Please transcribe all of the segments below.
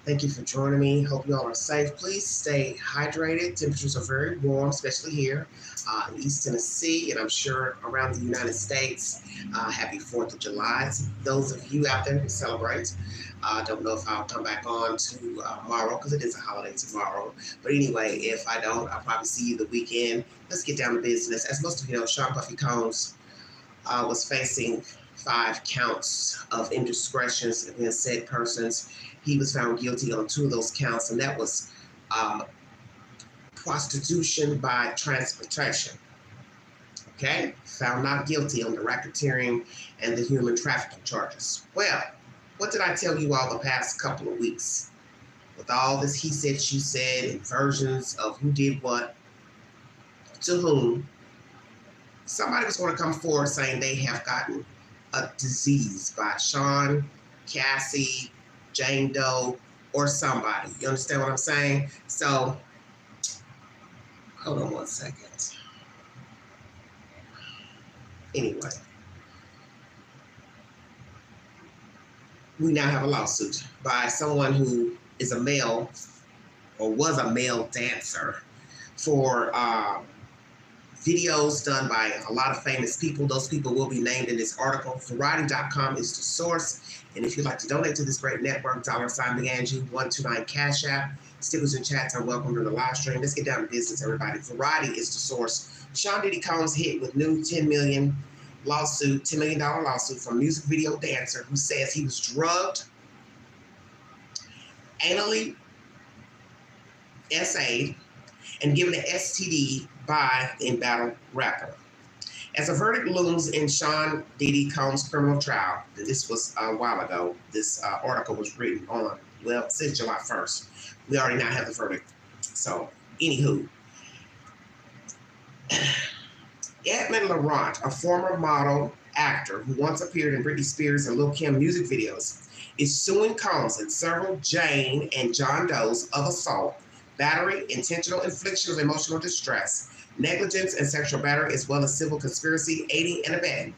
Thank you for joining me. Hope you all are safe. Please stay hydrated. Temperatures are very warm, especially here in East Tennessee, and I'm sure around the United States. Happy 4th of July to those of you out there who celebrate. I don't know if I'll come back on tomorrow because it is a holiday tomorrow. But anyway, if I don't, I'll probably see you the weekend. Let's get down to business. As most of you know, Sean Puffy Combs was facing 5 counts of indiscretions against said persons. He was found guilty on 2 of those counts, and that was uh, prostitution by transportation. Okay, found not guilty on the racketeering and the human trafficking charges. Well, what did I tell you all the past couple of weeks? With all this he said, she said, and versions of who did what to whom, somebody was going to come forward saying they have gotten a disease by Sean, Cassie, Jane Doe, or somebody. You understand what I'm saying? So, hold on one second. Anyway, we now have a lawsuit by someone who is a male or was a male dancer for videos done by a lot of famous people. Those people will be named in this article. Variety.com is the source. And if you'd like to donate to this great network, $BigAngie129 Cash App. Stickers and chats are welcome to the live stream. Let's get down to business, everybody. Variety is the source. Sean Diddy Combs hit with new $10 million lawsuit from music video dancer who says he was drugged, anally essayed, and given an STD by the embattled rapper. As a verdict looms in Sean Diddy Combs' criminal trial, this was a while ago, this article was written on, well, since July 1st. We already now have the verdict. So, anywho. Edmund Laurent, a former model actor who once appeared in Britney Spears and Lil' Kim music videos, is suing Combs and several Jane and John Does of assault, battery, intentional infliction of emotional distress, negligence, and sexual battery, as well as civil conspiracy, aiding and abetting.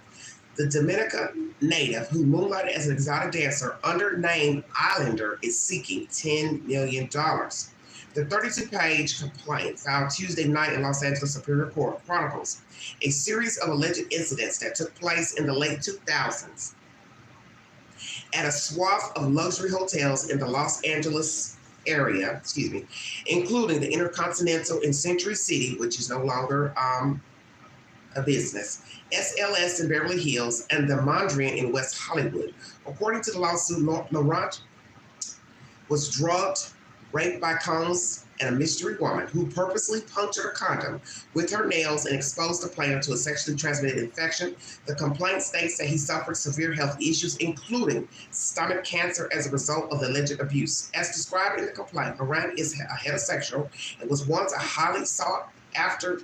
The Dominican native who moonlighted as an exotic dancer under name Islander is seeking $10 million. The 32-page complaint filed Tuesday night in Los Angeles Superior Court chronicles a series of alleged incidents that took place in the late 2000s at a swath of luxury hotels in the Los Angeles area, including the Intercontinental in Century City, which is no longer a business, SLS in Beverly Hills, and the Mondrian in West Hollywood. According to the lawsuit, Laurent was drugged, raped by Combs and a mystery woman who purposely punctured a condom with her nails and exposed the plaintiff to a sexually transmitted infection. The complaint states that he suffered severe health issues, including stomach cancer, as a result of the alleged abuse. As described in the complaint, Laurent is a heterosexual and was once a highly sought after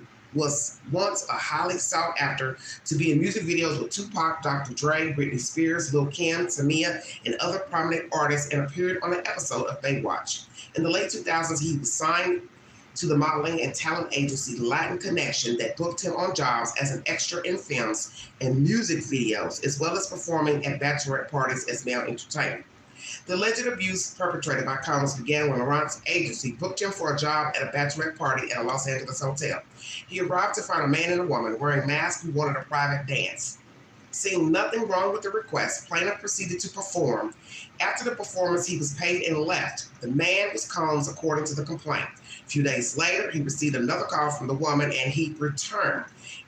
to be in music videos with Tupac, Dr. Dre, Britney Spears, Lil' Kim, Tamia, and other prominent artists, and appeared on an episode of Baywatch. In the late 2000s, he was signed to the modeling and talent agency Latin Connection that booked him on jobs as an extra in films and music videos, as well as performing at bachelorette parties as male entertainer. The alleged abuse perpetrated by Combs began when Laurent's agency booked him for a job at a bachelorette party at a Los Angeles hotel. He arrived to find a man and a woman wearing masks who wanted a private dance. Seeing nothing wrong with the request, plaintiff proceeded to perform. After the performance, he was paid and left. The man was Combs, according to the complaint. A few days later, he received another call from the woman, and he returned.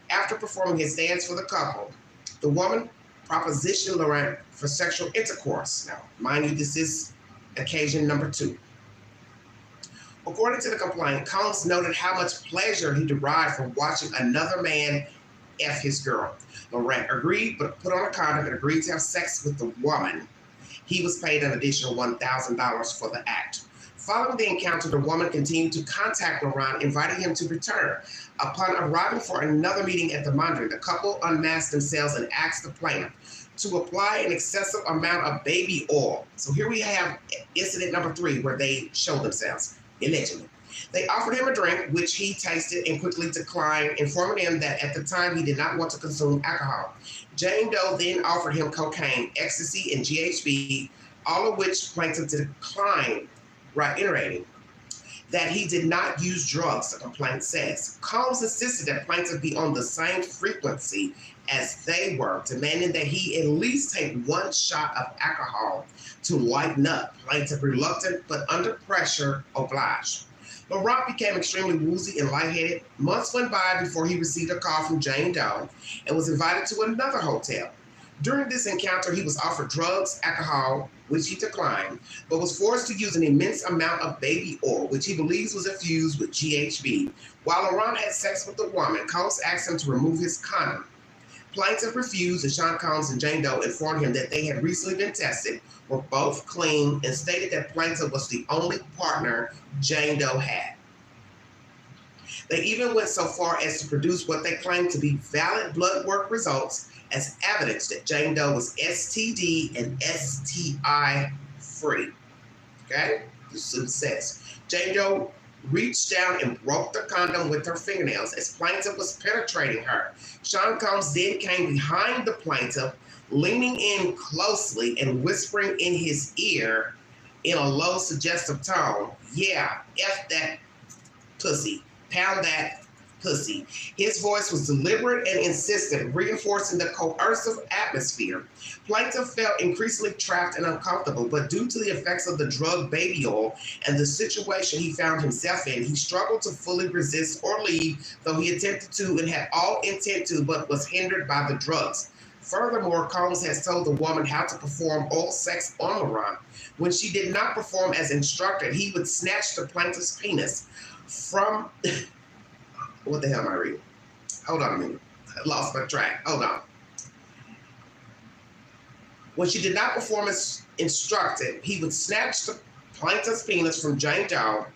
After performing his dance for the couple, the woman propositioned Laurent for sexual intercourse. Now, mind you, this is occasion number 2. According to the complaint, Combs noted how much pleasure he derived from watching another man F his girl. Laurent agreed, but put on a condom and agreed to have sex with the woman. He was paid an additional $1,000 for the act. Following the encounter, the woman continued to contact Laurent, inviting him to return. Upon arriving for another meeting at the Mondrian, the couple unmasked themselves and asked the plaintiff to apply an excessive amount of baby oil. So here we have incident number 3, where they showed themselves, allegedly. They offered him a drink, which he tasted and quickly declined, informing him that at the time he did not want to consume alcohol. Jane Doe then offered him cocaine, ecstasy, and GHB, all of which plaintiff declined reiterating that he did not use drugs, the complaint says. Combs insisted that plaintiff be on the same frequency as they were, demanding that he at least take one shot of alcohol to lighten up. Plaintiff, reluctant but under pressure, obliged. Laurent became extremely woozy and lightheaded. Months went by before he received a call from Jane Doe and was invited to another hotel. During this encounter, he was offered drugs, alcohol, which he declined, but was forced to use an immense amount of baby oil, which he believes was infused with GHB. While Laurent had sex with the woman, Combs asked him to remove his condom. Plaintiff refused, and Sean Combs and Jane Doe informed him that they had recently been tested, were both clean, and stated that plaintiff was the only partner Jane Doe had. They even went so far as to produce what they claimed to be valid blood work results as evidence that Jane Doe was STD and STI free. Okay? The suit says Jane Doe reached down and broke the condom with her fingernails as plaintiff was penetrating her. Sean Combs then came behind the plaintiff, leaning in closely and whispering in his ear in a low, suggestive tone, "Yeah, F that pussy, pound that pussy." His voice was deliberate and insistent, reinforcing the coercive atmosphere. Plaintiff felt increasingly trapped and uncomfortable, but due to the effects of the drug baby oil and the situation he found himself in, he struggled to fully resist or leave, though he attempted to and had all intent to, but was hindered by the drugs. Furthermore, Combs has told the woman how to perform oral sex on Laurent. When she did not perform as instructed, he would snatch the plaintiff's penis from... What the hell am I reading? Hold on a minute. I lost my track. Hold on. When she did not perform as instructed, he would snatch the plaintiff's penis from Jane Doe,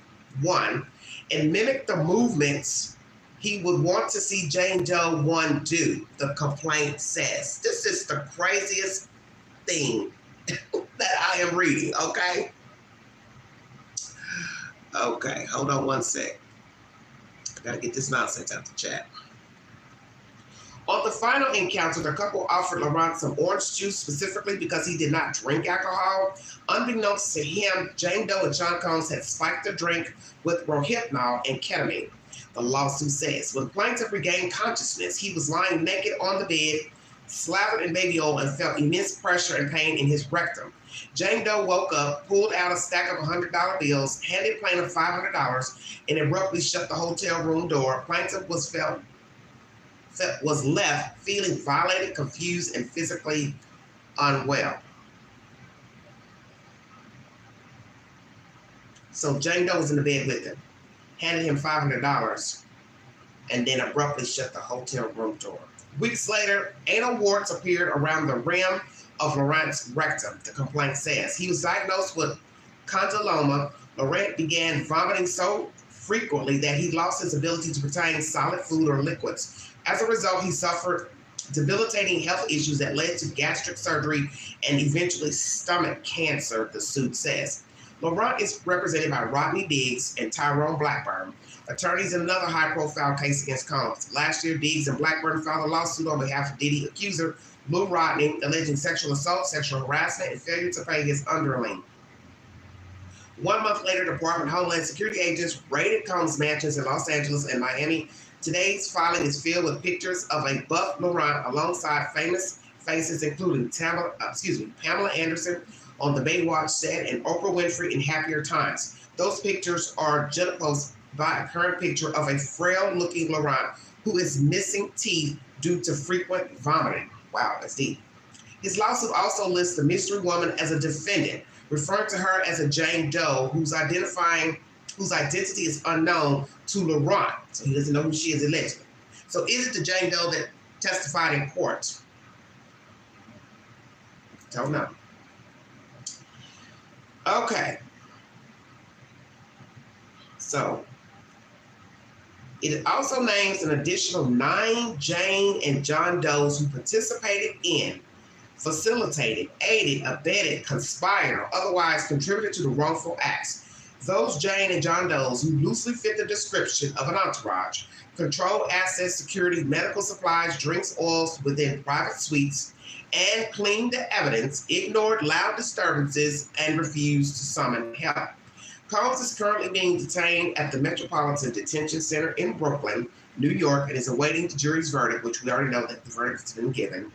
one, and mimic the movements he would want to see Jane Doe, one, do, the complaint says. This is the craziest thing that I am reading, okay? Okay, hold on one sec. Gotta get this nonsense out the chat. On the final encounter, the couple offered Laurent some orange juice specifically because he did not drink alcohol. Unbeknownst to him, Jane Doe and Sean Combs had spiked the drink with rohypnol and ketamine. The lawsuit says when plaintiff regained consciousness, he was lying naked on the bed, slathered in baby oil, and felt immense pressure and pain in his rectum. Jane Doe woke up, pulled out a stack of $100 bills, handed plaintiff $500, and abruptly shut the hotel room door. Plaintiff was left feeling violated, confused, and physically unwell. So Jane Doe was in the bed with him, handed him $500, and then abruptly shut the hotel room door. Weeks later, anal warts appeared around the rim of Laurent's rectum, the complaint says. He was diagnosed with condyloma. Laurent began vomiting so frequently that he lost his ability to retain solid food or liquids. As a result, he suffered debilitating health issues that led to gastric surgery and eventually stomach cancer, the suit says. Laurent is represented by Rodney Diggs and Tyrone Blackburn, attorneys in another high-profile case against Combs. Last year, Diggs and Blackburn filed a lawsuit on behalf of Diddy accuser Lou Rodney, alleging sexual assault, sexual harassment, and failure to pay his underling. 1 month later, Department of Homeland Security agents raided Combs' mansions in Los Angeles and Miami. Today's filing is filled with pictures of a buff Laurent alongside famous faces, including Pamela Anderson on the Baywatch set and Oprah Winfrey in Happier Times. Those pictures are juxtaposed by a current picture of a frail-looking Laurent who is missing teeth due to frequent vomiting. Wow, that's deep. His lawsuit also lists the mystery woman as a defendant, referring to her as a Jane Doe whose identity is unknown to Laurent, so he doesn't know who she is allegedly. So is it the Jane Doe that testified in court? Don't know. Okay. So it also names an additional 9 Jane and John Does who participated in, facilitated, aided, abetted, conspired, or otherwise contributed to the wrongful acts. Those Jane and John Does who loosely fit the description of an entourage, controlled assets, security, medical supplies, drinks, oils within private suites, and cleaned the evidence, ignored loud disturbances, and refused to summon help. Combs is currently being detained at the Metropolitan Detention Center in Brooklyn, New York, and is awaiting the jury's verdict, which we already know that the verdict has been given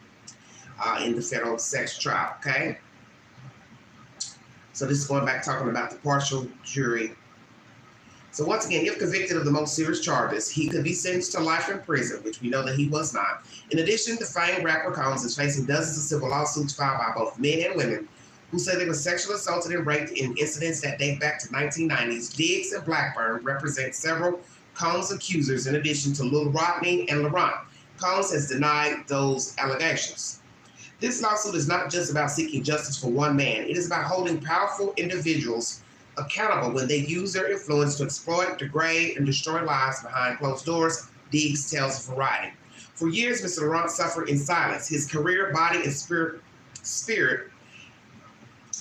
in the federal sex trial, okay? So this is going back talking about the partial jury. So once again, if convicted of the most serious charges, he could be sentenced to life in prison, which we know that he was not. In addition, the famed rapper Combs is facing dozens of civil lawsuits filed by both men and women who say they were sexually assaulted and raped in incidents that date back to 1990s. Diggs and Blackburn represent several Combs accusers in addition to Lil Rodney and Laurent. Combs has denied those allegations. This lawsuit is not just about seeking justice for one man. It is about holding powerful individuals accountable when they use their influence to exploit, degrade, and destroy lives behind closed doors, Diggs tells Variety. For years, Mr. Laurent suffered in silence. His career, body, and spirit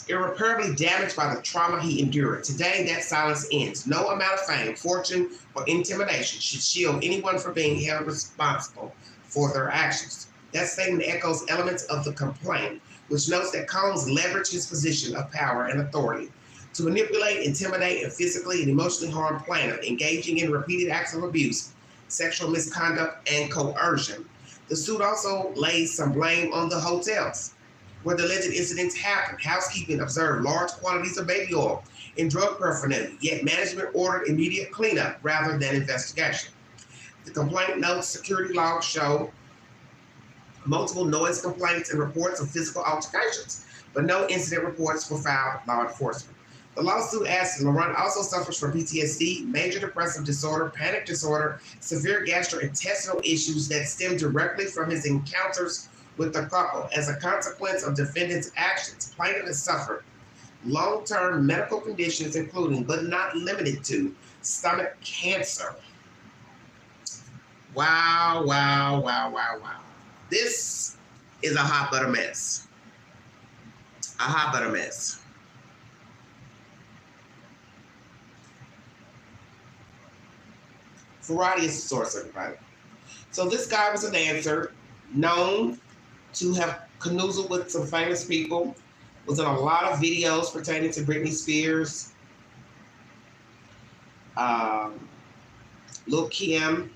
irreparably damaged by the trauma he endured. Today, that silence ends. No amount of fame, fortune, or intimidation should shield anyone from being held responsible for their actions. That statement echoes elements of the complaint, which notes that Combs leveraged his position of power and authority to manipulate, intimidate, and physically and emotionally harm plaintiff, engaging in repeated acts of abuse, sexual misconduct, and coercion. The suit also lays some blame on the hotels where the alleged incidents happened. Housekeeping observed large quantities of baby oil and drug paraphernalia, yet management ordered immediate cleanup rather than investigation. The complaint notes security logs show multiple noise complaints and reports of physical altercations, but no incident reports were filed with law enforcement. The lawsuit asks Laurent also suffers from PTSD, major depressive disorder, panic disorder, severe gastrointestinal issues that stem directly from his encounters with the couple. As a consequence of defendant's actions, plaintiff has suffered long-term medical conditions, including but not limited to stomach cancer. Wow, wow, wow, wow, wow. This is a hot butter mess. A hot butter mess. Variety is the source, everybody. So this guy was a dancer, known to have canoozled with some famous people, was in a lot of videos pertaining to Britney Spears, Lil Kim.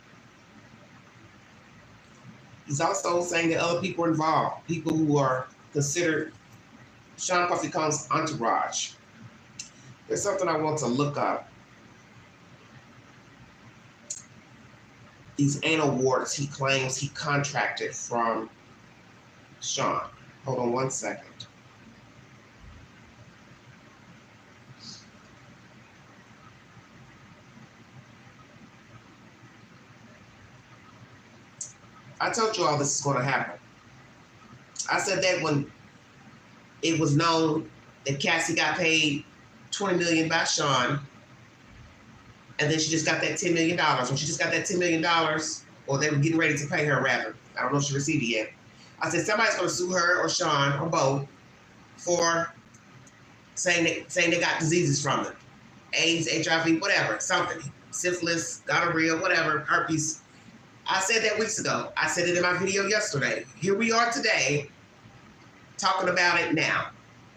He's also saying that other people are involved, people who are considered Sean Puffy Combs' entourage. There's something I want to look up. These anal warts he claims he contracted from Sean. Hold on one second. I told you all this is going to happen. I said that when it was known that Cassie got paid $20 million by Sean, and then she just got that $10 million. When she just got that $10 million, or they were getting ready to pay her, rather. I don't know if she received it yet. I said somebody's going to sue her or Sean or both for saying they got diseases from them. AIDS, HIV, whatever, something. Syphilis, gonorrhea, whatever, herpes. I said that weeks ago. I said it in my video yesterday. Here we are today talking about it now.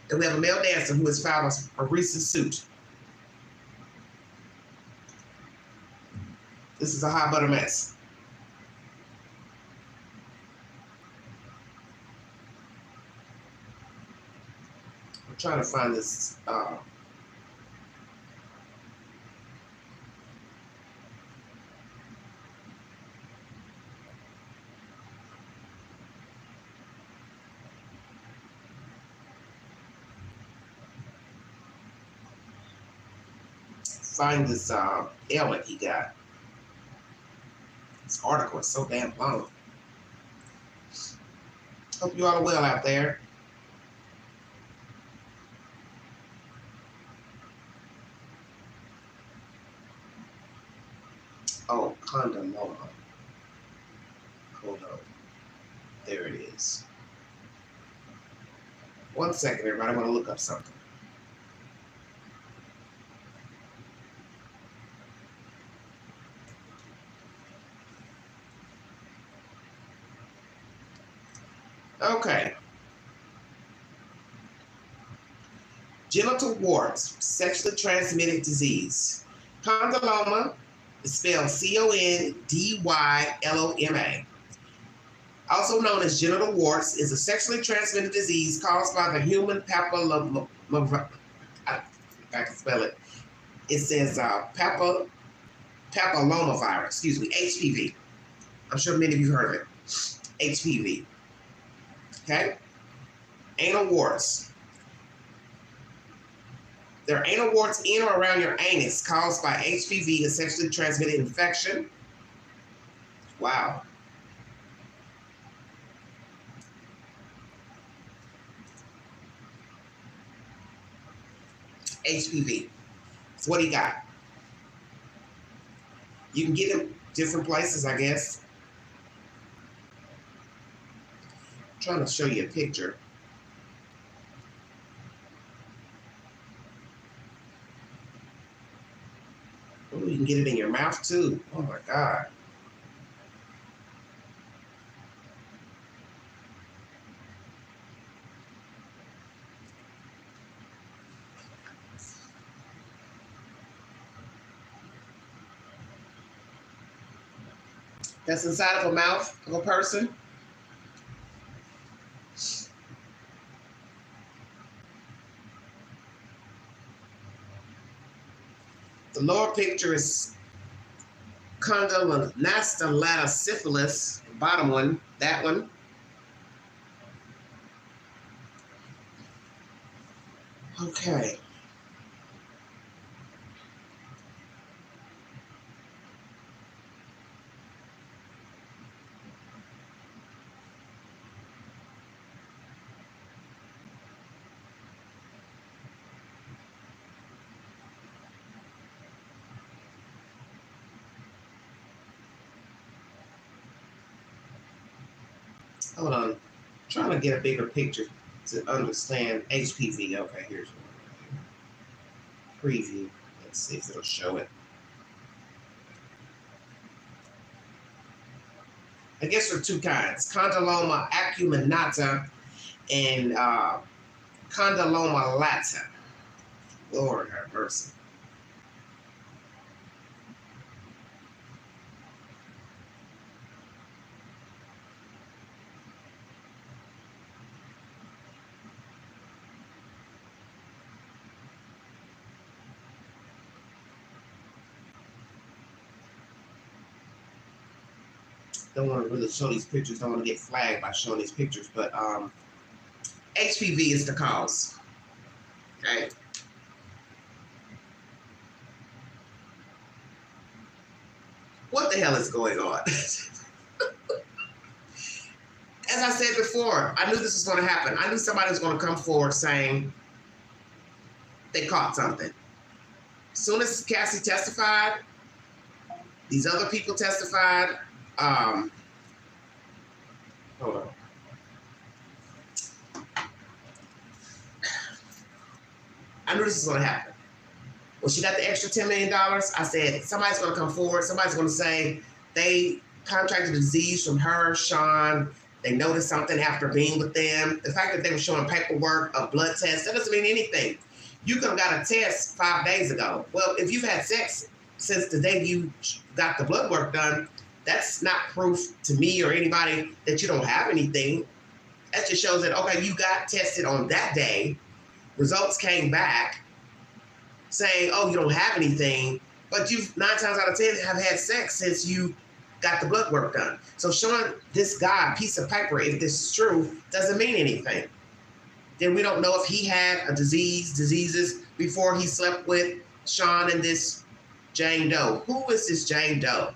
And we have a male dancer who has filed a recent suit. This is a hot butter mess. I'm trying to find this. Find this ailment he got. This article is so damn long. Hope you all are well out there. Oh, condyloma. Hold on. There it is. One second, everybody. I want to look up something. Okay. Genital warts, sexually transmitted disease. Condyloma is spelled Condyloma. Also known as genital warts, is a sexually transmitted disease caused by the human papilloma. If I can spell it, it says papillomavirus. HPV. I'm sure many of you heard of it. HPV. Okay. Anal warts. There are anal warts in or around your anus caused by HPV, a sexually transmitted infection. Wow. HPV. So what do you got? You can get them different places, I guess. I'm trying to show you a picture. Oh, you can get it in your mouth too. Oh my God. That's inside of a mouth of a person. The lower picture is condyloma syphilis. Bottom one, that one. Okay. Hold on. I'm trying to get a bigger picture to understand HPV. Okay, here's one. Preview. Let's see if it'll show it. I guess there are two kinds: condyloma acuminata and condyloma lata. Lord have mercy. Don't want to really show these pictures. Don't want to get flagged by showing these pictures, but HPV is the cause. Okay. What the hell is going on? As I said before, I knew this was going to happen. I knew somebody was going to come forward saying they caught something. As soon as Cassie testified, these other people testified. Hold on. I knew this was going to happen. When she got the extra $10 million, I said, somebody's going to come forward. Somebody's going to say they contracted a disease from her, Sean. They noticed something after being with them. The fact that they were showing paperwork, a blood test, that doesn't mean anything. You could have got a test 5 days ago. Well, if you've had sex since the day you got the blood work done, that's not proof to me or anybody that you don't have anything. That just shows that, okay, you got tested on that day. Results came back saying, oh, you don't have anything, but you've 9 times out of 10 have had sex since you got the blood work done. So showing this guy a piece of paper, if this is true, doesn't mean anything. Then we don't know if he had a diseases before he slept with Sean and this Jane Doe. Who is this Jane Doe?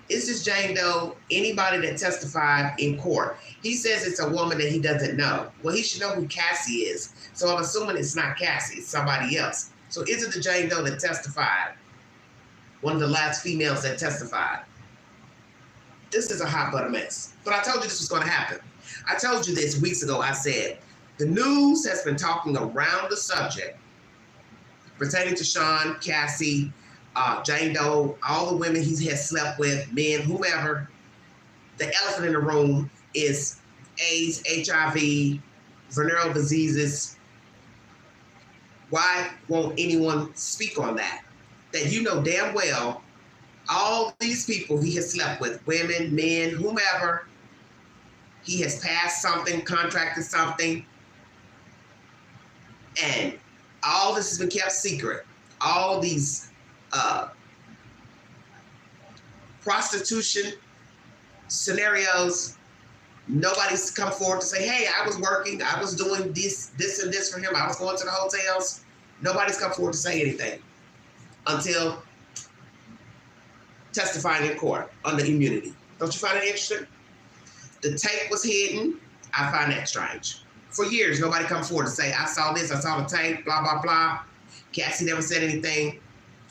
Is this Jane Doe anybody that testified in court? He says it's a woman that he doesn't know. Well, he should know who Cassie is. So I'm assuming it's not Cassie, it's somebody else. So is it the Jane Doe that testified? One of the last females that testified. This is a hot butter mess. But I told you this was going to happen. I told you this weeks ago. I said, the news has been talking around the subject pertaining to Sean, Cassie, Jane Doe, all the women he has slept with, men, whomever. The elephant in the room is AIDS, HIV, venereal diseases, Why won't anyone speak on that? That you know damn well all these people he has slept with, women, men, whomever, he has passed something, contracted something, and all this has been kept secret. All these prostitution scenarios, nobody's come forward to say, hey, I was working, I was doing this, and this for him, I was going to the hotels. Nobody's come forward to say anything until testifying in court under immunity. Don't you find it interesting? The tape was hidden. I find that strange. For years, nobody come forward to say, I saw this, I saw the tape, blah, blah, blah. Cassie never said anything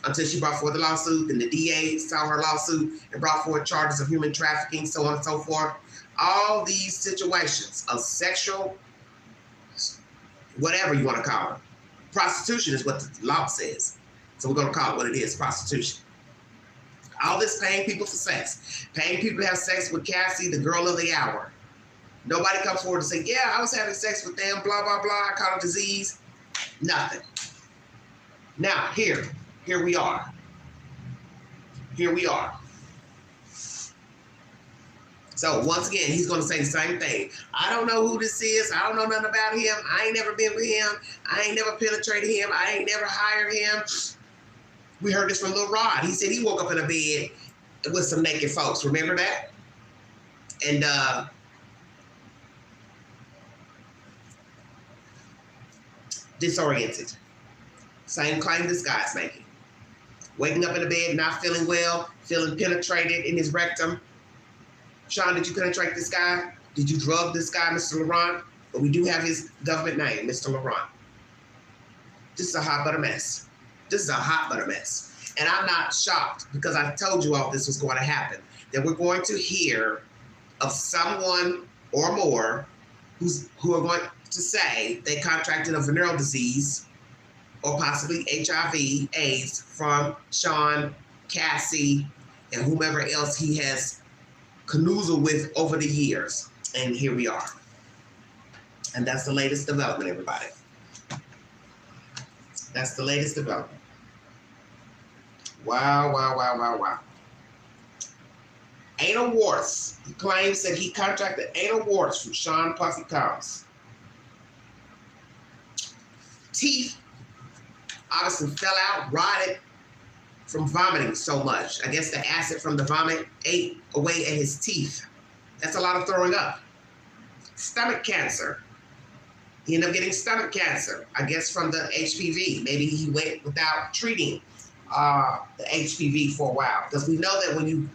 until she brought forward the lawsuit, and the DA saw her lawsuit and brought forward charges of human trafficking, so on and so forth. All these situations of sexual, whatever you want to call it, prostitution is what the law says. So we're going to call it what it is, prostitution. All this paying people for sex, paying people to have sex with Cassie, the girl of the hour. Nobody comes forward to say, yeah, I was having sex with them, blah, blah, blah, I caught a disease. Nothing. Now, here we are. Here we are. So once again, he's going to say the same thing. I don't know who this is. I don't know nothing about him. I ain't never been with him. I ain't never penetrated him. I ain't never hired him. We heard this from Lil Rod. He said he woke up in a bed with some naked folks. Remember that? And disoriented. Same claim this guy's making. Waking up in the bed, not feeling well, feeling penetrated in his rectum. Sean, did you penetrate this guy? Did you drug this guy, Mr. Laurent? But we do have his government name, Mr. Laurent. This is a hot butter mess. This is a hot butter mess. And I'm not shocked because I told you all this was going to happen. That we're going to hear of someone or more who are going to say they contracted a venereal disease or possibly HIV, AIDS from Sean, Cassie, and whomever else he has canoozled with over the years. And here we are. And that's the latest development, everybody. That's the latest development. Wow, wow, wow, wow, wow. Anal warts. He claims that he contracted anal warts from Sean Puffy Combs. Teeth obviously fell out, rotted from vomiting so much. I guess the acid from the vomit ate away at his teeth. That's a lot of throwing up. Stomach cancer. He ended up getting stomach cancer, I guess from the HPV. Maybe he went without treating the HPV for a while. Because we know that when you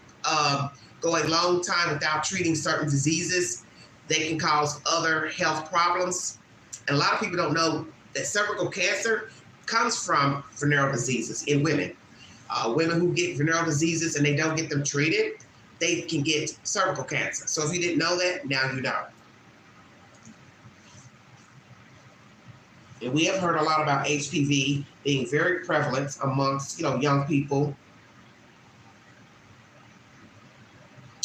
go a long time without treating certain diseases, they can cause other health problems. And a lot of people don't know that cervical cancer comes from venereal diseases in women. Women who get venereal diseases and they don't get them treated, they can get cervical cancer. So if you didn't know that, now you know. And we have heard a lot about HPV being very prevalent amongst, young people.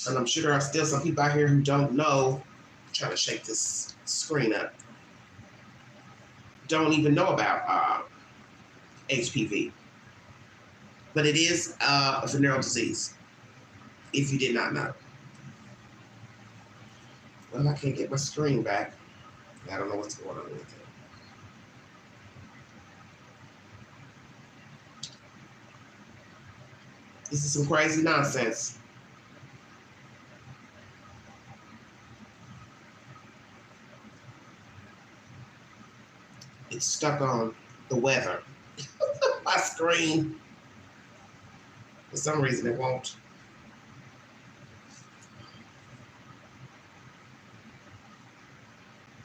And I'm sure there are still some people out here who don't know. I'm trying to shake this screen up. Don't even know about HPV. But it is a venereal disease, if you did not know. Well, I can't get my screen back. I don't know what's going on with it. This is some crazy nonsense. It's stuck on the weather. My screen. For some reason it won't.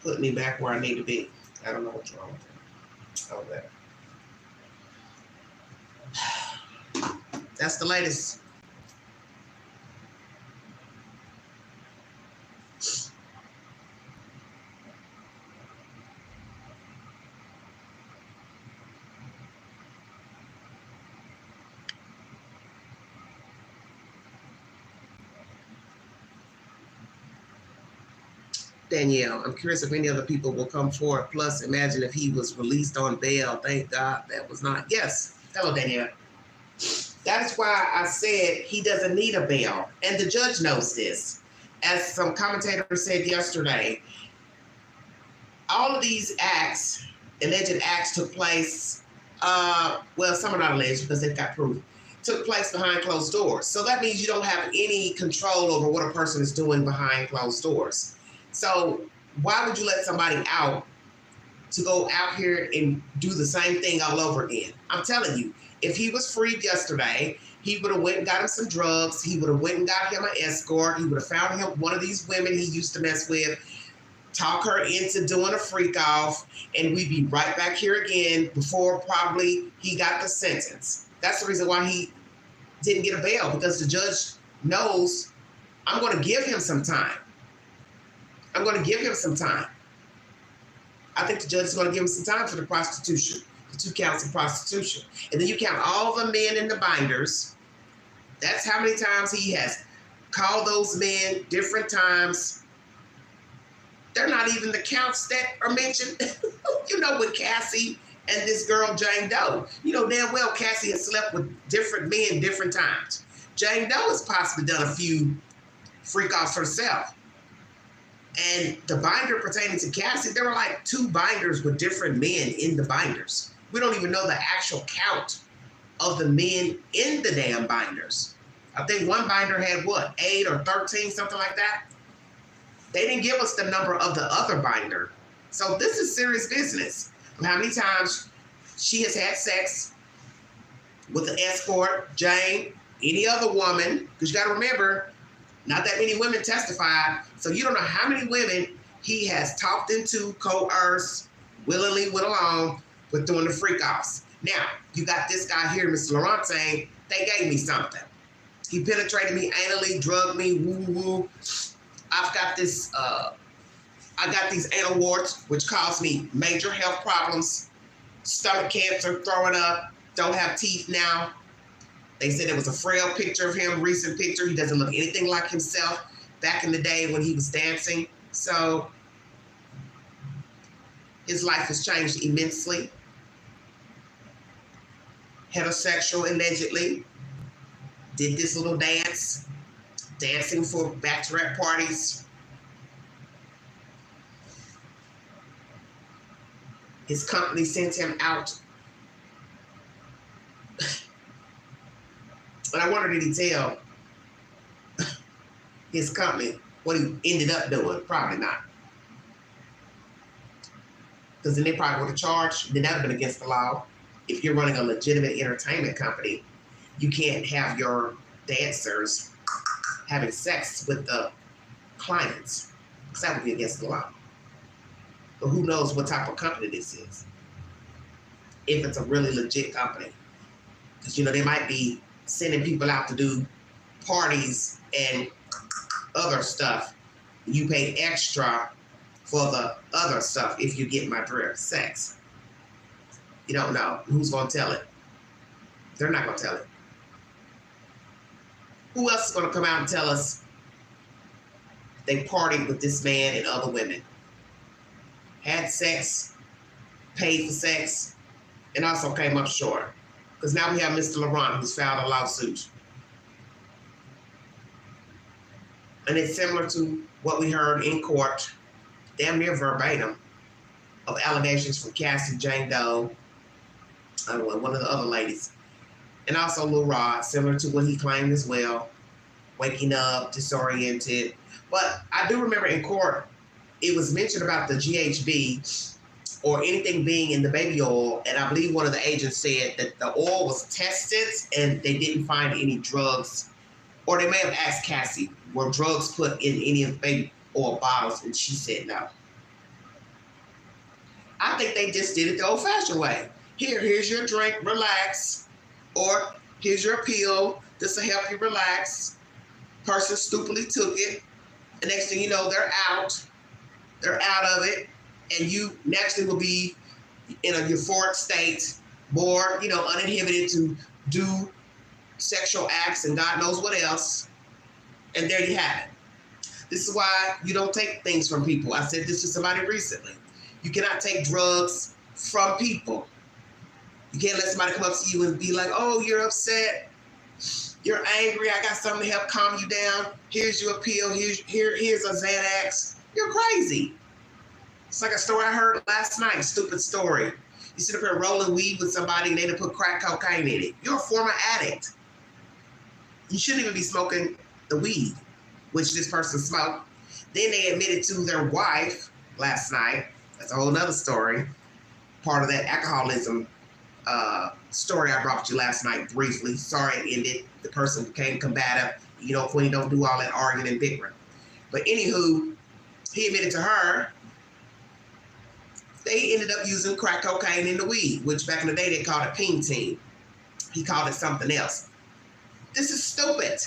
Put me back where I need to be. I don't know what's wrong with it. Oh, there. That's the latest. Danielle. I'm curious if any other people will come forward. Plus, imagine if he was released on bail. Thank God that was not. Yes. Hello, Danielle. That is why I said he doesn't need a bail. And the judge knows this. As some commentator said yesterday, all of these acts, alleged acts, took place, well, some are not alleged because they've got proof, took place behind closed doors. So that means you don't have any control over what a person is doing behind closed doors. So why would you let somebody out to go out here and do the same thing all over again? I'm telling you, if he was freed yesterday, he would have went and got him some drugs. He would have went and got him an escort. He would have found him one of these women he used to mess with, talk her into doing a freak off, and we'd be right back here again before probably he got the sentence. That's the reason why he didn't get a bail, because the judge knows I'm going to give him some time. I'm going to give him some time. I think the judge is going to give him some time for the prostitution, the 2 counts of prostitution. And then you count all the men in the binders. That's how many times he has called those men different times. They're not even the counts that are mentioned. You know, with Cassie and this girl, Jane Doe. You know damn well Cassie has slept with different men different times. Jane Doe has possibly done a few freak-offs herself. And the binder pertaining to Cassie, there were like 2 binders with different men in the binders. We don't even know the actual count of the men in the damn binders. I think one binder had, what, 8 or 13, something like that? They didn't give us the number of the other binder. So this is serious business. How many times she has had sex with an escort, Jane, any other woman, because you got to remember, not that many women testified, so you don't know how many women he has talked into, coerced, willingly went along with doing the freak-offs. Now, you got this guy here, Mr. Laurent, saying, they gave me something. He penetrated me anally, drugged me, woo-woo. I've got this, I got these anal warts, which caused me major health problems, stomach cancer, throwing up, don't have teeth now. They said it was a frail picture of him, recent picture. He doesn't look anything like himself back in the day when he was dancing. So his life has changed immensely. Heterosexual, allegedly. Did this little dance, dancing for bachelorette parties. His company sent him out. And I wonder, did he tell his company what he ended up doing? Probably not. Because then they probably would have charged. Then that would have been against the law. If you're running a legitimate entertainment company, you can't have your dancers having sex with the clients. Because that would be against the law. But who knows what type of company this is. If it's a really legit company. Because, you know, they might be sending people out to do parties and other stuff. You pay extra for the other stuff if you get my drift, sex. You don't know. Who's going to tell it? They're not going to tell it. Who else is going to come out and tell us they partied with this man and other women? Had sex, paid for sex, and also came up short. Because now we have Mr. Laurent, who's filed a lawsuit. And it's similar to what we heard in court, damn near verbatim, of allegations from Cassie, Jane Doe, one of the other ladies. And also Lil Rod, similar to what he claimed as well, waking up, disoriented. But I do remember in court, it was mentioned about the GHB or anything being in the baby oil, and I believe one of the agents said that the oil was tested and they didn't find any drugs, or they may have asked Cassie, were drugs put in any of the baby oil bottles, and she said no. I think they just did it the old-fashioned way. Here's your drink, relax, or here's your pill, this will help you relax. Person stupidly took it, the next thing you know, they're out of it, and you naturally will be in a euphoric state, more, uninhibited to do sexual acts and God knows what else. And there you have it. This is why you don't take things from people. I said this to somebody recently. You cannot take drugs from people. You can't let somebody come up to you and be like, oh, you're upset. You're angry. I got something to help calm you down. Here's your pill. Here's a Xanax. You're crazy. It's like a story I heard last night. Stupid story. You sit up here rolling weed with somebody and they done put crack cocaine in it. You're a former addict. You shouldn't even be smoking the weed, which this person smoked. Then they admitted to their wife last night. That's a whole nother story. Part of that alcoholism story I brought you last night briefly. Sorry it ended. The person became combative. You know, Queen don't do all that arguing and bickering. But anywho, he admitted to her they ended up using crack cocaine in the weed, which back in the day they called it ping-ting. He called it something else. This is stupid.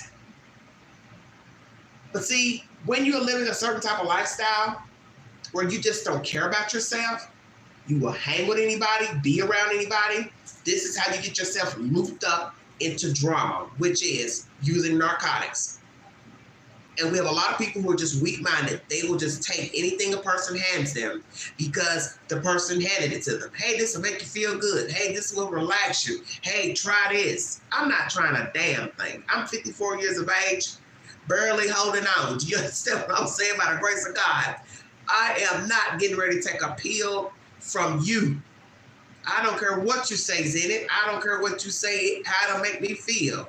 But see, when you're living a certain type of lifestyle where you just don't care about yourself, you will hang with anybody, be around anybody, this is how you get yourself looped up into drama, which is using narcotics. And we have a lot of people who are just weak-minded. They will just take anything a person hands them because the person handed it to them. Hey, this will make you feel good. Hey, this will relax you. Hey, try this. I'm not trying a damn thing. I'm 54 years of age, barely holding on. Do you understand what I'm saying? By the grace of God, I am not getting ready to take a pill from you. I don't care what you say's in it. I don't care what you say, how to make me feel.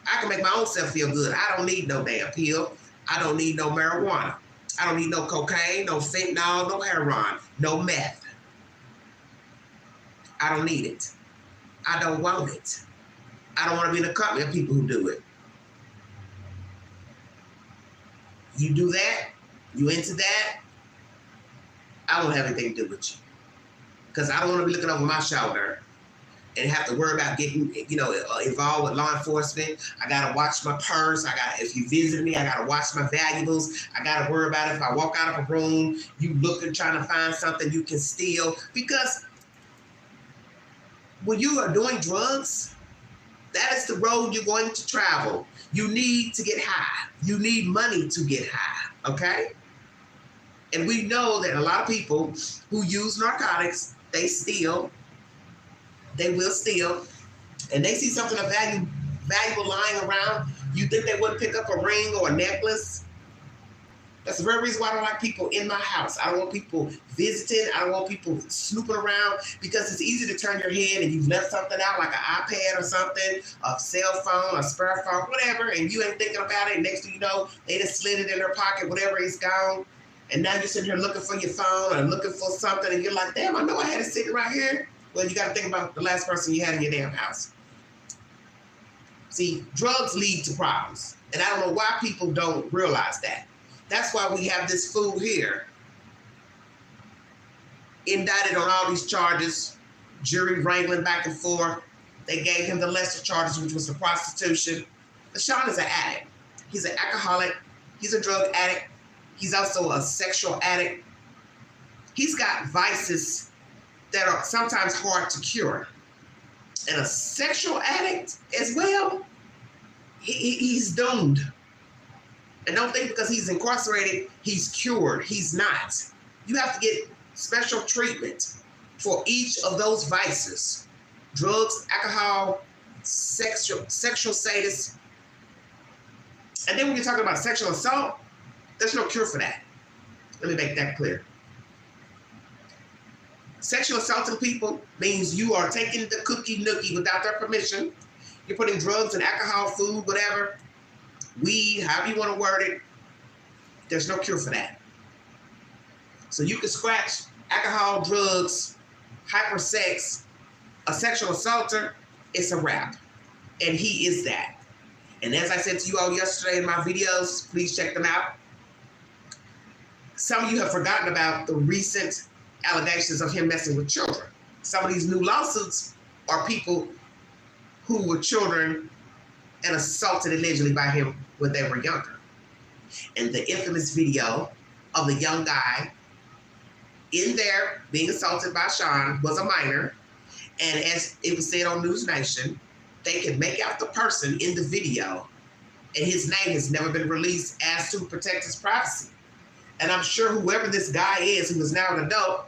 I can make my own self feel good. I don't need no damn pill. I don't need no marijuana. I don't need no cocaine, no fentanyl, no heroin, no meth. I don't need it. I don't want it. I don't want to be in the company of people who do it. You do that, you into that, I won't have anything to do with you. Because I don't want to be looking over my shoulder and have to worry about getting, involved with law enforcement. I got to watch my purse. If you visit me, I got to watch my valuables. I got to worry about if I walk out of a room, you looking, trying to find something you can steal. Because when you are doing drugs, that is the road you're going to travel. You need to get high. You need money to get high, okay? And we know that a lot of people who use narcotics, they steal. They will steal, and they see something of valuable lying around. You think they wouldn't pick up a ring or a necklace? That's the very reason why I don't like people in my house. I don't want people visiting. I don't want people snooping around because it's easy to turn your head and you've left something out like an iPad or something, a cell phone, a spare phone, whatever, and you ain't thinking about it. Next thing you know, they just slid it in their pocket, whatever, it's gone. And now you're sitting here looking for your phone or looking for something, and you're like, damn, I know I had it sitting right here. Well, you got to think about the last person you had in your damn house. See, drugs lead to problems. And I don't know why people don't realize that. That's why we have this fool here indicted on all these charges, jury wrangling back and forth. They gave him the lesser charges, which was the prostitution. But Sean is an addict. He's an alcoholic. He's a drug addict. He's also a sexual addict. He's got vices that are sometimes hard to cure. And a sexual addict as well, he's doomed. And don't think because he's incarcerated, he's cured. He's not. You have to get special treatment for each of those vices. Drugs, alcohol, sexual sadists. And then when you're talking about sexual assault, there's no cure for that. Let me make that clear. Sexual assaulting people means you are taking the cookie nookie without their permission. You're putting drugs and alcohol, food, whatever, weed, however you want to word it. There's no cure for that. So you can scratch alcohol, drugs, hypersex, a sexual assaulter, it's a wrap. And he is that. And as I said to you all yesterday in my videos, please check them out. Some of you have forgotten about the recent allegations of him messing with children. Some of these new lawsuits are people who were children and assaulted allegedly by him when they were younger. And the infamous video of the young guy in there being assaulted by Sean was a minor. And as it was said on News Nation, they could make out the person in the video And his name has never been released as to protect his privacy. And I'm sure whoever this guy is, who is now an adult,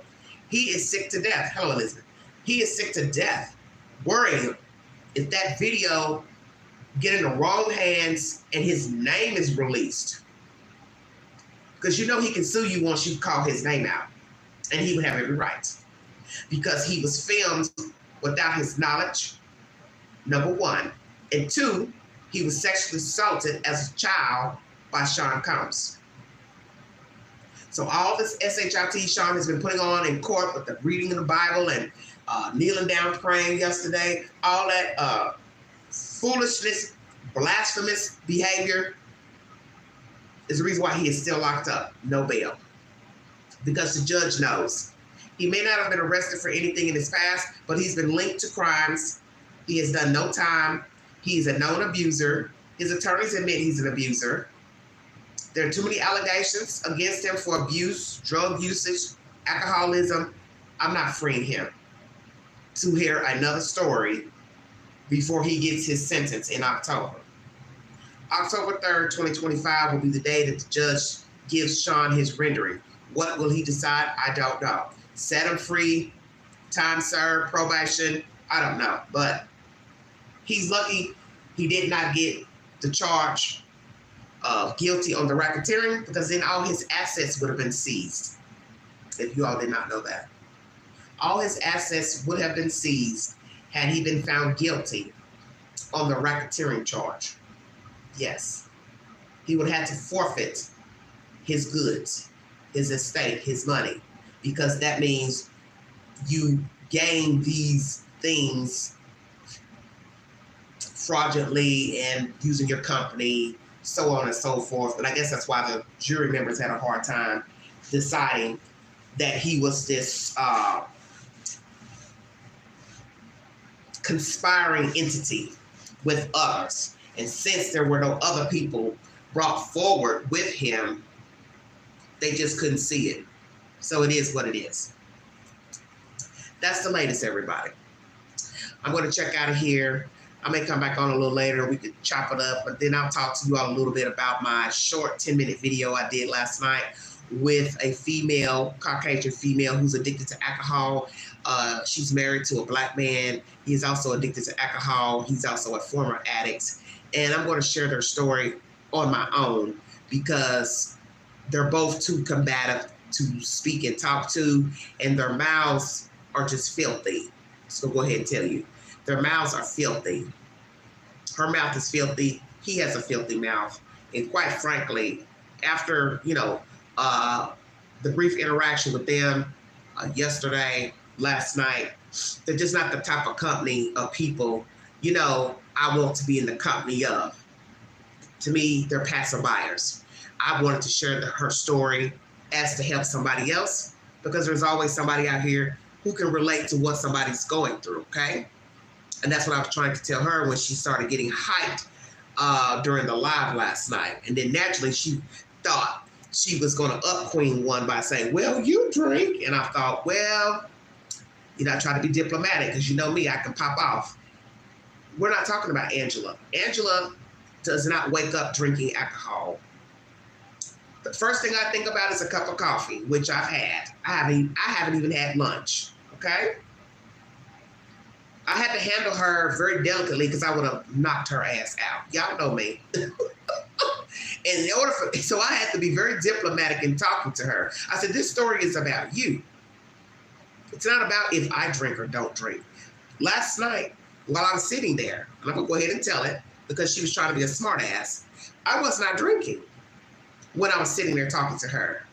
he is sick to death. Hello, Elizabeth. He is sick to death, worrying if that video get in the wrong hands and his name is released. Because you know he can sue you once you call his name out. And he would have every right. Because he was filmed without his knowledge, number one. And two, he was sexually assaulted as a child by Sean Combs. So all this SHIT Sean has been putting on in court with the reading of the Bible and kneeling down praying yesterday, all that foolishness, blasphemous behavior is the reason why he is still locked up, no bail. Because the judge knows. He may not have been arrested for anything in his past, but he's been linked to crimes. He has done no time. He's a known abuser. His attorneys admit he's an abuser. There are too many allegations against him for abuse, drug usage, alcoholism. I'm not freeing him to hear another story before he gets his sentence in October. October 3rd, 2025 will be the day that the judge gives Sean his rendering. What will he decide? I don't know. Set him free, time served, probation, I don't know. But he's lucky he did not get the charge of guilty on the racketeering, because then all his assets would have been seized. If you all did not know that. All his assets would have been seized had he been found guilty on the racketeering charge. Yes. He would have to forfeit his goods, his estate, his money, because that means you gain these things fraudulently and using your company, so on and so forth. And I guess that's why the jury members had a hard time deciding that he was this conspiring entity with others. And since there were no other people brought forward with him, they just couldn't see it. So it is what it is. That's the latest, everybody. I'm going to check out of here. I may come back on a little later. We could chop it up, but then I'll talk to you all a little bit about my short 10-minute video I did last night with a female, Caucasian female, who's addicted to alcohol. She's married to a black man. He is also addicted to alcohol. He's also a former addict. And I'm going to share their story on my own because they're both too combative to speak and talk to, and their mouths are just filthy. So go ahead and tell you. Their mouths are filthy. Her mouth is filthy. He has a filthy mouth. And quite frankly, after, the brief interaction with them yesterday, last night, they're just not the type of company of people, I want to be in the company of. To me, they're passerbyers. I wanted to share her story as to help somebody else, because there's always somebody out here who can relate to what somebody's going through, okay? And that's what I was trying to tell her when she started getting hyped during the live last night. And then naturally she thought she was going to up Queen one by saying, well, you drink. And I thought, well, I try to be diplomatic because you know me, I can pop off. We're not talking about Angela. Angela does not wake up drinking alcohol. The first thing I think about is a cup of coffee, which I've had. I haven't even had lunch, okay? I had to handle her very delicately because I would have knocked her ass out. Y'all know me. And so I had to be very diplomatic in talking to her. I said, this story is about you. It's not about if I drink or don't drink. Last night, while I was sitting there, and I'm going to go ahead and tell it because she was trying to be a smart ass, I was not drinking when I was sitting there talking to her,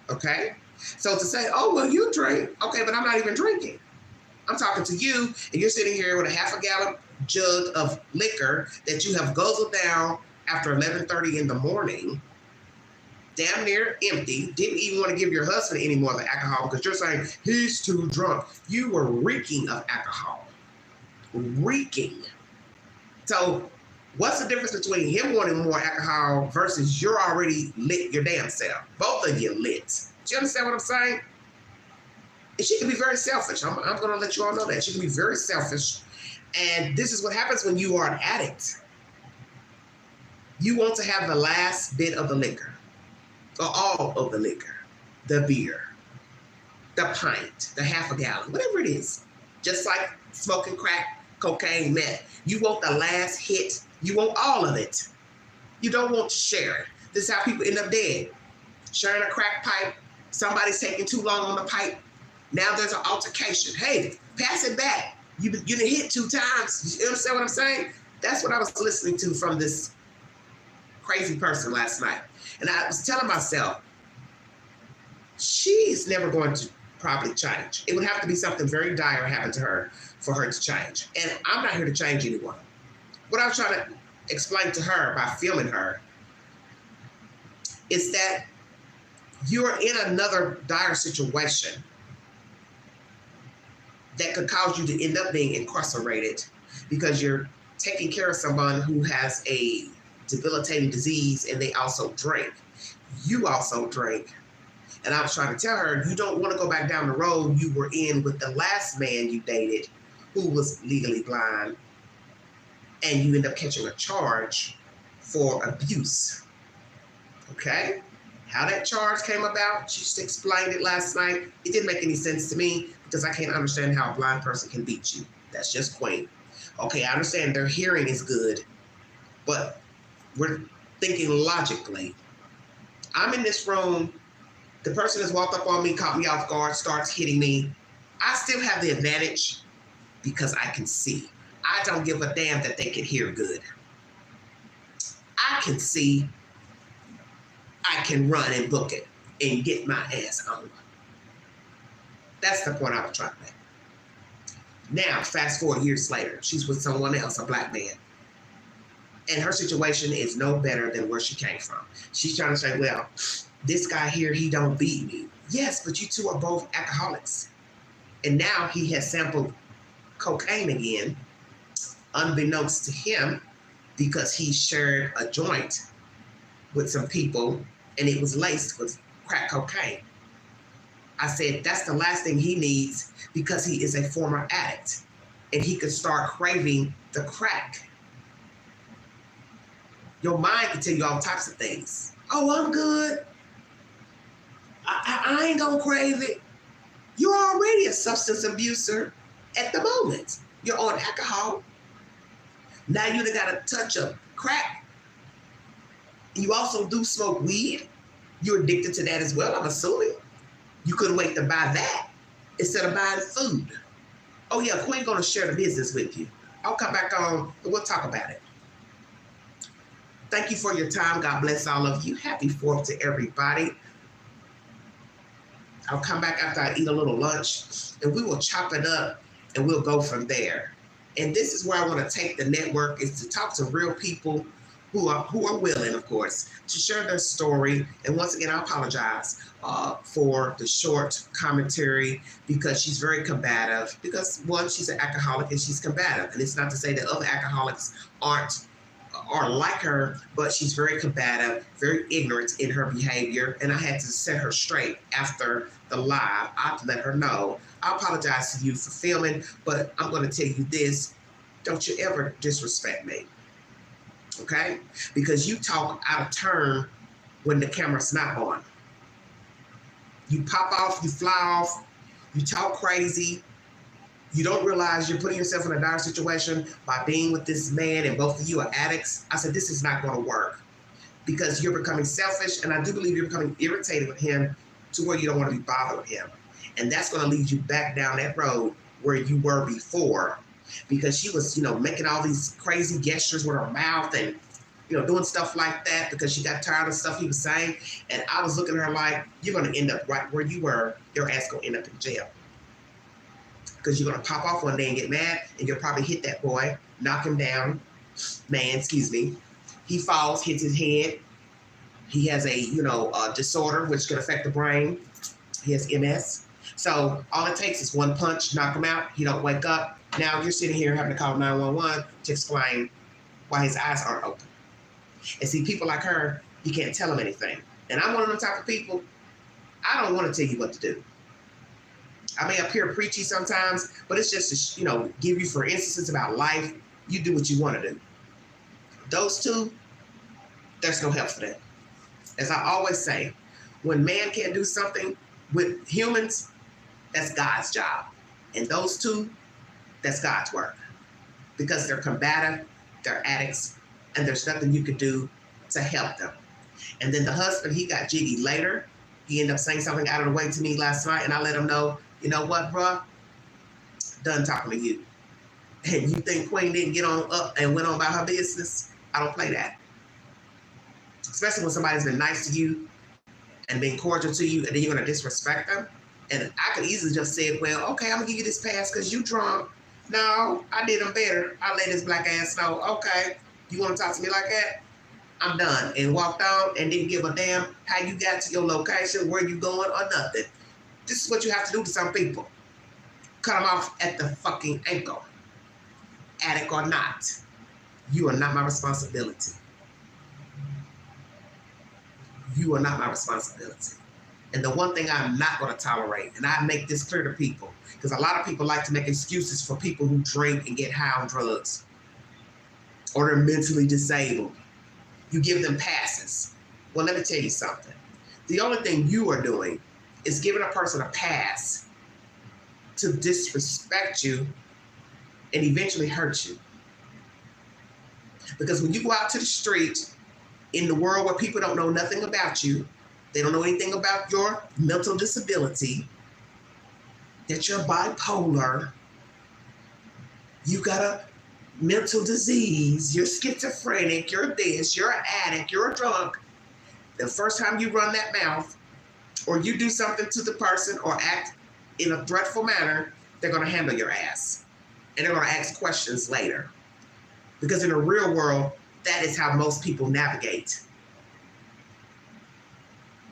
okay? So to say, oh, well, you drink, okay, but I'm not even drinking. I'm talking to you, and you're sitting here with a half-a-gallon jug of liquor that you have guzzled down after 11:30 in the morning, damn near empty, didn't even want to give your husband any more of the alcohol because you're saying, he's too drunk. You were reeking of alcohol. Reeking. So what's the difference between him wanting more alcohol versus you're already lit your damn self? Both of you lit. Do you understand what I'm saying? And she can be very selfish. I'm going to let you all know that. She can be very selfish. And this is what happens when you are an addict. You want to have the last bit of the liquor, or all of the liquor, the beer, the pint, the half a gallon, whatever it is. Just like smoking crack, cocaine, meth. You want the last hit. You want all of it. You don't want to share it. This is how people end up dead. Sharing a crack pipe. Somebody's taking too long on the pipe. Now there's an altercation. Hey, pass it back. You done hit 2 times. You understand what I'm saying? That's what I was listening to from this crazy person last night. And I was telling myself, she's never going to probably change. It would have to be something very dire happen to her for her to change. And I'm not here to change anyone. What I was trying to explain to her by feeling her is that you're in another dire situation that could cause you to end up being incarcerated because you're taking care of someone who has a debilitating disease and they also drink. You also drink. And I was trying to tell her, you don't want to go back down the road you were in with the last man you dated who was legally blind, and you end up catching a charge for abuse. Okay? How that charge came about, she just explained it last night. It didn't make any sense to me because I can't understand how a blind person can beat you. That's just Queen. Okay, I understand their hearing is good, but we're thinking logically. I'm in this room. The person has walked up on me, caught me off guard, starts hitting me. I still have the advantage because I can see. I don't give a damn that they can hear good. I can see. I can run and book it and get my ass on. That's the point I was trying to make. Now, fast forward years later, she's with someone else, a black man. And her situation is no better than where she came from. She's trying to say, well, this guy here, he don't beat me. Yes, but you two are both alcoholics. And now he has sampled cocaine again, unbeknownst to him, because he shared a joint with some people and it was laced with crack cocaine. I said, that's the last thing he needs because he is a former addict and he could start craving the crack. Your mind can tell you all types of things. Oh, I'm good. I ain't gonna crave it. You're already a substance abuser at the moment. You're on alcohol. Now you done got a touch of crack. You also do smoke weed. You're addicted to that as well, I'm assuming. You couldn't wait to buy that instead of buying food. Oh yeah, Queen gonna share the business with you. I'll come back on and we'll talk about it. Thank you for your time. God bless all of you. Happy 4th to everybody. I'll come back after I eat a little lunch and we will chop it up and we'll go from there. And this is where I want to take the network, is to talk to real people who are willing, of course, to share their story. And once again, I apologize for the short commentary because she's very combative. Because one, she's an alcoholic and she's combative. And it's not to say that other alcoholics are like her, but she's very combative, very ignorant in her behavior. And I had to set her straight after the live. I let her know. I apologize to you for filming, but I'm going to tell you this. Don't you ever disrespect me. Okay? Because you talk out of turn when the camera's not on. You pop off, you fly off, you talk crazy. You don't realize you're putting yourself in a dire situation by being with this man and both of you are addicts. I said, this is not going to work because you're becoming selfish, and I do believe you're becoming irritated with him to where you don't want to be bothered with him. And that's going to lead you back down that road where you were before, because she was, making all these crazy gestures with her mouth and, doing stuff like that because she got tired of stuff he was saying. And I was looking at her like, you're going to end up right where you were. Your ass going to end up in jail. Because you're going to pop off one day and get mad, and you'll probably hit that boy, knock him down. Man, excuse me. He falls, hits his head. He has a, disorder which can affect the brain. He has MS. So all it takes is one punch, knock him out. He don't wake up. Now you're sitting here having to call 911 to explain why his eyes aren't open. And see, people like her, you can't tell them anything. And I'm one of them type of people. I don't want to tell you what to do. I may appear preachy sometimes, but it's just to, give you for instances about life. You do what you want to do. Those two, there's no help for that. As I always say, when man can't do something with humans, that's God's job. And those two, that's God's work. Because they're combative, they're addicts, and there's nothing you could do to help them. And then the husband, he got jiggy later. He ended up saying something out of the way to me last night, and I let him know, you know what, bruh? Done talking to you. And you think Queen didn't get on up and went on about her business? I don't play that. Especially when somebody's been nice to you and been cordial to you, and then you're going to disrespect them. And I could easily just say, well, okay, I'm going to give you this pass because you drunk. No, I did them better. I let this black ass know, okay, you want to talk to me like that? I'm done. And walked on and didn't give a damn how you got to your location, where you going, or nothing. This is what you have to do to some people. Cut them off at the fucking ankle. Addict or not. You are not my responsibility. You are not my responsibility. And the one thing I'm not going to tolerate, and I make this clear to people, because a lot of people like to make excuses for people who drink and get high on drugs, or they're mentally disabled. You give them passes. Well, let me tell you something. The only thing you are doing is giving a person a pass to disrespect you and eventually hurt you. Because when you go out to the street in the world where people don't know nothing about you, they don't know anything about your mental disability, that you're bipolar, you got a mental disease, you're schizophrenic, you're this, you're an addict, you're a drunk. The first time you run that mouth or you do something to the person or act in a threatful manner, they're going to handle your ass. And they're going to ask questions later. Because in the real world, that is how most people navigate.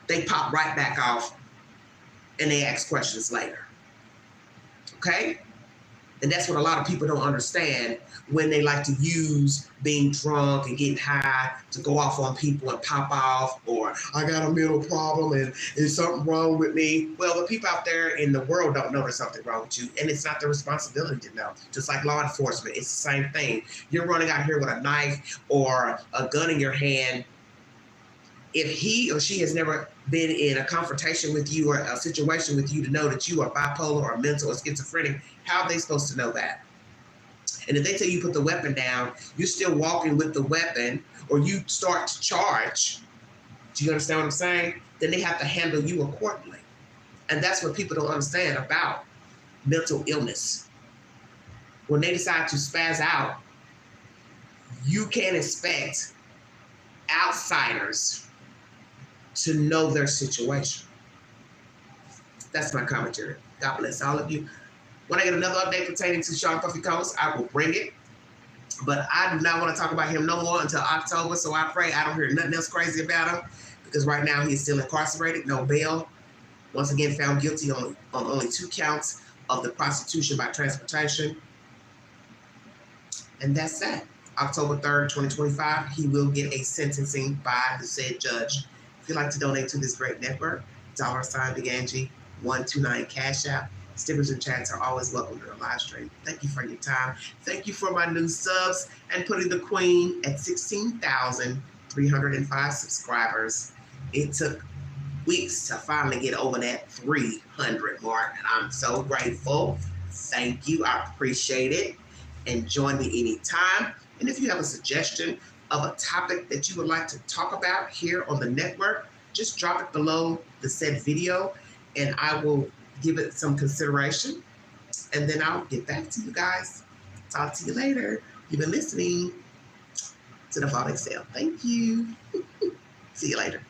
They pop right back off and they ask questions later. Okay? And that's what a lot of people don't understand when they like to use being drunk and getting high to go off on people and pop off, or I got a mental problem and there's something wrong with me. Well, the people out there in the world don't know there's something wrong with you, and it's not their responsibility to know. Just like law enforcement, it's the same thing. You're running out here with a knife or a gun in your hand. If he or she has never been in a confrontation with you or a situation with you to know that you are bipolar or mental or schizophrenic, how are they supposed to know that? And if they tell you put the weapon down, you're still walking with the weapon, or you start to charge, do you understand what I'm saying? Then they have to handle you accordingly. And that's what people don't understand about mental illness. When they decide to spaz out, you can't expect outsiders to know their situation. That's my commentary. God bless all of you. When I get another update pertaining to Sean Puffy Combs, I will bring it. But I do not want to talk about him no more until October, so I pray I don't hear nothing else crazy about him, because right now he is still incarcerated, no bail. Once again, found guilty on only 2 counts of the prostitution by transportation. And that's that. October 3rd, 2025, he will get a sentencing by the said judge. If you'd like to donate to this great network, $Big Angie 129 Cash App. Stickers and chats are always welcome to the live stream. Thank you for your time. Thank you for my new subs and putting the queen at 16,305 subscribers. It took weeks to finally get over that 300 mark, and I'm so grateful. Thank you. I appreciate it. And join me anytime. And if you have a suggestion of a topic that you would like to talk about here on the network, just drop it below the said video, and I will give it some consideration, and then I'll get back to you guys. Talk to you later. You've been listening to the Fall Excel. Thank you. See you later.